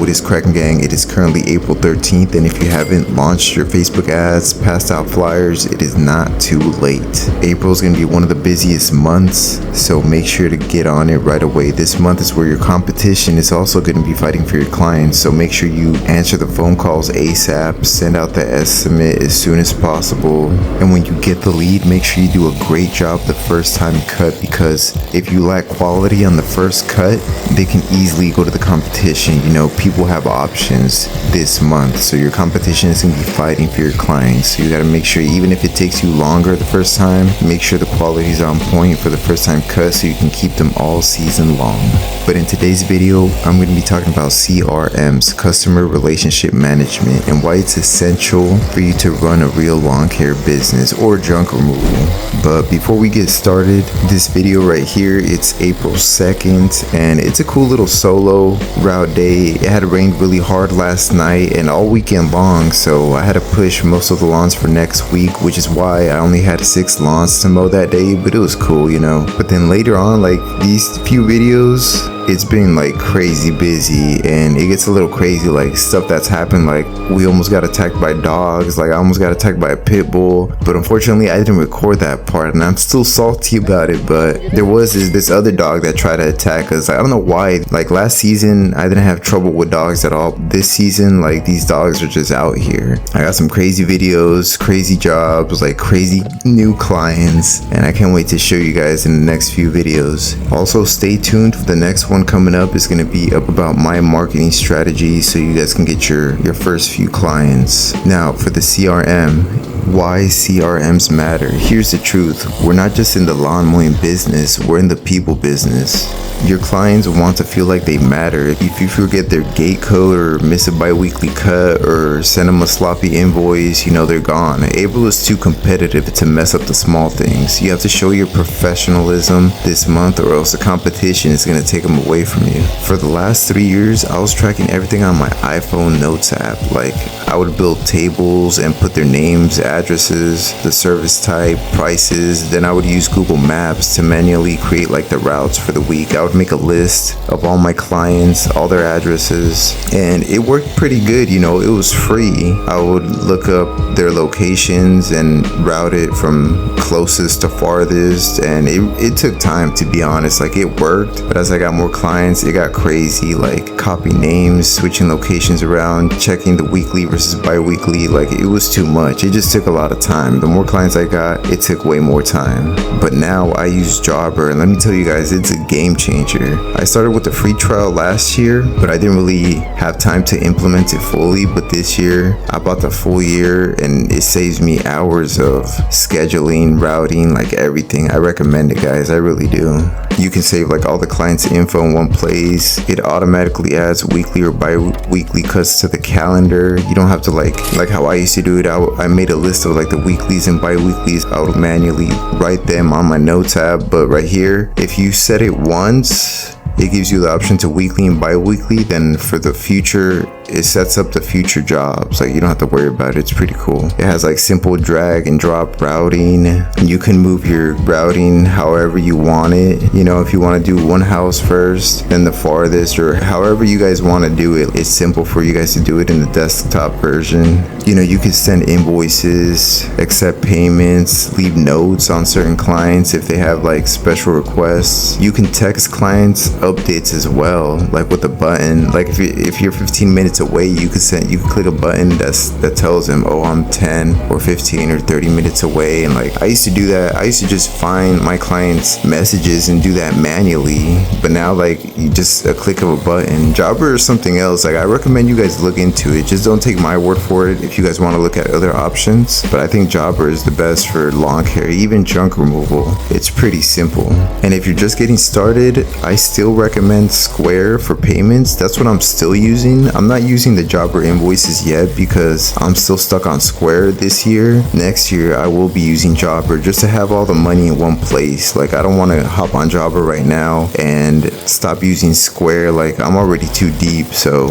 What is cracking, gang? It is currently April 13th, and if you haven't launched your Facebook ads, passed out flyers, it is not too late. April is going to be one of the busiest months, so make sure to get on it right away. This month is where your competition is also going to be fighting for your clients, so make sure you answer the phone calls ASAP, send out the estimate as soon as possible, and when you get the lead, make sure you do a great job the first time cut, because if you lack quality on the first cut, they can easily go to the competition. You know, people have options this month, so your competition is going to be fighting for your clients. So you got to make sure, even if it takes you longer the first time, make sure the quality is on point for the first time cut so you can keep them all season long. But in today's video, I'm going to be talking about CRMs, customer relationship management, and why it's essential for you to run a real lawn care business or junk removal. But before we get started, this video right here, it's April 2nd, and it's a cool little solo route day. It had rained really hard last night and all weekend long, so I had to push most of the lawns for next week, which is why I only had 6 lawns to mow that day, but it was cool, you know. But then later on, like these few videos, it's been like crazy busy, and it gets a little crazy, like stuff that's happened. Like we almost got attacked by dogs, like I almost got attacked by a pit bull, but unfortunately I didn't record that part, and I'm still salty about it. But there was this other dog that tried to attack us. I don't know why. Like last season I didn't have trouble with dogs at all. This season, like these dogs are just out here. I got some crazy videos, crazy jobs, like crazy new clients, and I can't wait to show you guys in the next few videos. Also stay tuned for the next one coming up. Is going to be up about my marketing strategy so you guys can get your first few clients. Now for the CRM, why CRMs matter. Here's the truth. We're not just in the lawn mowing business, we're in the people business. Your clients want to feel like they matter. If you forget their gate code or miss a bi-weekly cut or send them a sloppy invoice, you know they're gone. April is too competitive to mess up the small things. You have to show your professionalism this month, or else the competition is going to take them away from you. For the last 3 years, I was tracking everything on my iPhone Notes app. Like I would build tables and put their names, addresses, the service type, prices. Then I would use Google Maps to manually create like the routes for the week. I would make a list of all my clients, all their addresses, and it worked pretty good. You know, it was free. I would look up their locations and route it from closest to farthest, and it took time, to be honest. Like it worked, but as I got more clients, it got crazy. Like copy names, switching locations around, checking the weekly versus bi-weekly. Like it was too much. It just took a lot of time. The more clients I got, it took way more time. But now I use Jobber, and let me tell you guys, it's a game changer. I started with the free trial last year, but I didn't really have time to implement it fully. But this year I bought the full year, and it saves me hours of scheduling, routing, like everything. I recommend it, guys. I really do. You can save like all the clients' info in one place. It automatically adds weekly or bi-weekly cuts to the calendar. You don't have to like how I used to do it. I made a list of like the weeklies and bi-weeklies. I would manually write them on my notes app. But right here, if you set it once, it gives you the option to weekly and bi-weekly. Then for the future, it sets up the future jobs. Like you don't have to worry about it. It's pretty cool. It has like simple drag and drop routing. You can move your routing however you want it. You know, if you want to do one house first, then the farthest, or however you guys want to do it. It's simple for you guys to do it in the desktop version. You know, you can send invoices, accept payments, leave notes on certain clients if they have like special requests. You can text clients updates as well, like with a button. Like if you're 15 minutes away, you can click a button that tells them, oh, I'm 10 or 15 or 30 minutes away. And like I used to do that. I used to just find my clients' messages and do that manually, but now like you just a click of a button. Jobber is something else. Like I recommend you guys look into it. Just don't take my word for it if you guys want to look at other options, but I think Jobber is the best for lawn care, even junk removal. It's pretty simple. And if you're just getting started, I still recommend Square for payments. That's what I'm still using. I'm not using the Jobber invoices yet because I'm still stuck on Square this year. Next year I will be using Jobber just to have all the money in one place. Like, I don't want to hop on Jobber right now and stop using Square. Like, I'm already too deep, so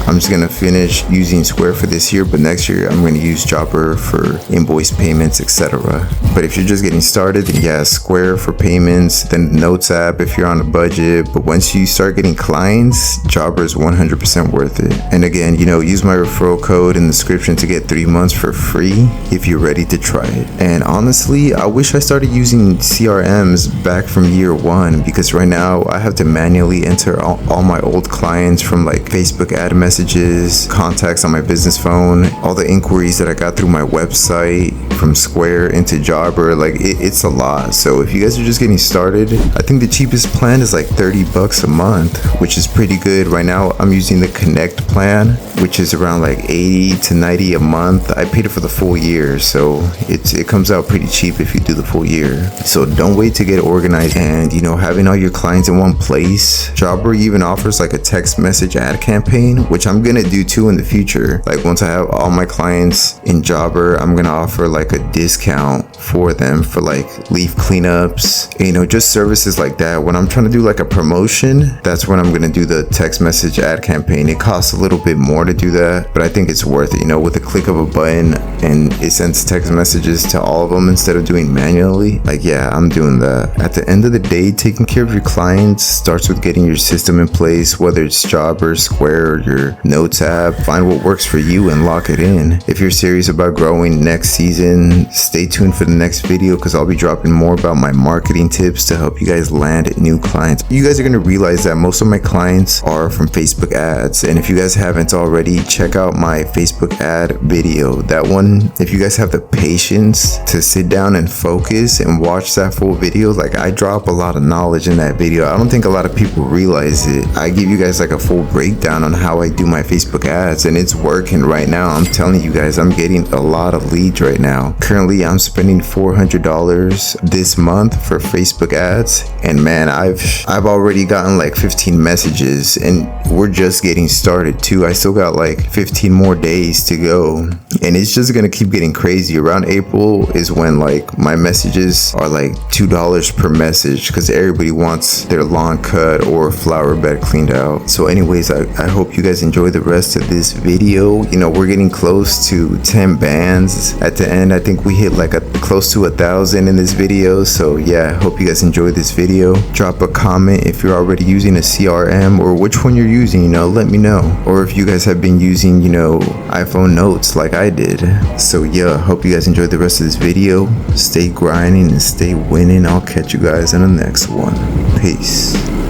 I'm just gonna finish using Square for this year, but next year I'm gonna use Jobber for invoice payments, etc. But if you're just getting started, then yeah, Square for payments, then the Notes app if you're on a budget. But once you start getting clients, Jobber is 100% worth it. And again, use my referral code in the description to get 3 months for free if you're ready to try it. And honestly, I wish I started using CRMs back from year one, because right now I have to manually enter all my old clients from like Facebook ad messages, contacts on my business phone, all the inquiries that I got through my website from Square into Jobber. Like, it's a lot. So if you guys are just getting started, I think the cheapest plan is like $30 a month, which is pretty good. Right now I'm using the Connect plan, which is around like 80 to 90 a month. I paid it for the full year, so it comes out pretty cheap if you do the full year. So don't wait to get organized and having all your clients in one place. Jobber even offers like a text message ad campaign, which I'm gonna do too in the future. Like, once I have all my clients in Jobber, I'm gonna offer like a discount for them for like leaf cleanups, just services like that. When I'm trying to do like a promotion, that's when I'm gonna do the text message ad campaign. It costs a little bit more to do that, but I think it's worth it. With a click of a button and it sends text messages to all of them instead of doing manually. Like, yeah, I'm doing that. At the end of the day, taking care of your clients starts with getting your system in place, whether it's Jobber, Square, or your Notes app. Find what works for you and lock it in. If you're serious about growing next season, stay tuned for the next video, because I'll be dropping more about my marketing tips to help you guys land new clients. You guys are going to realize that most of my clients are from Facebook ads, and if you guys haven't already, check out my Facebook ad video. That one, if you guys have the patience to sit down and focus and watch that full video, like, I drop a lot of knowledge in that video. I don't think a lot of people realize it. I give you guys like a full breakdown on how I do my Facebook ads, and it's working right now. I'm telling you guys, I'm getting a lot of leads right now. Currently I'm spending $400 this month for Facebook ads, and man, I've already gotten like 15 messages, and we're just getting started too. I still got like 15 more days to go, and it's just gonna keep getting crazy. Around April is when like my messages are like $2 per message, because everybody wants their lawn cut or flower bed cleaned out. So anyways, I hope you guys enjoy the rest of this video. We're getting close to 10 bands at the end. I think we hit like close to 1,000 in this video. So yeah, I hope you guys enjoyed this video. Drop a comment if you're already using a CRM, or which one you're using. Let me know. Or if you guys have been using iPhone Notes like I did. So yeah, hope you guys enjoyed the rest of this video. Stay grinding and stay winning. I'll catch you guys in the next one. Peace.